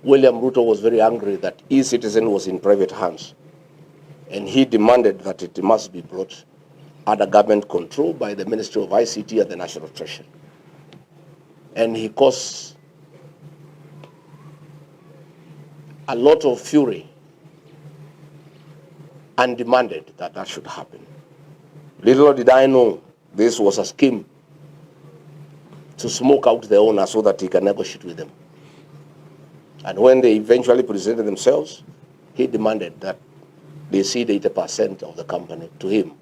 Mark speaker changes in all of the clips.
Speaker 1: William Ruto was very angry that e-citizen was in private hands, and he demanded that it must be brought under government control by the Ministry of ICT and the National Treasury. And he caused a lot of fury and demanded that that should happen. Little did I know this was a scheme to smoke out the owner so that he can negotiate with them. And when they eventually presented themselves, he demanded that they cede 80% of the company to him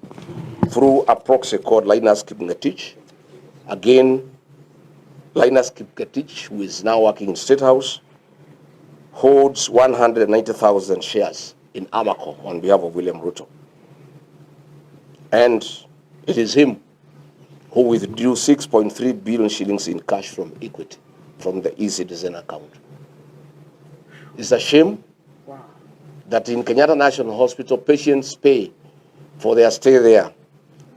Speaker 1: through a proxy called Linus Kipngetich. Again, Linus Kipngetich, who is now working in State House, holds 190,000 shares in Amaco on behalf of William Ruto. And it is him who withdrew 6.3 billion shillings in cash from Equity, from the e-citizen account. It's a shame that in Kenyatta National Hospital, patients pay for their stay there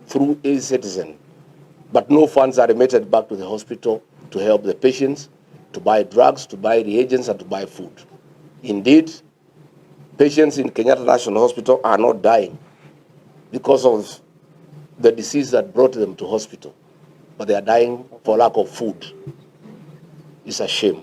Speaker 1: through e-citizen, but no funds are remitted back to the hospital to help the patients, to buy drugs, to buy reagents, and to buy food. Indeed, patients in Kenyatta National Hospital are not dying because of the disease that brought them to hospital, but they are dying for lack of food. It's a shame.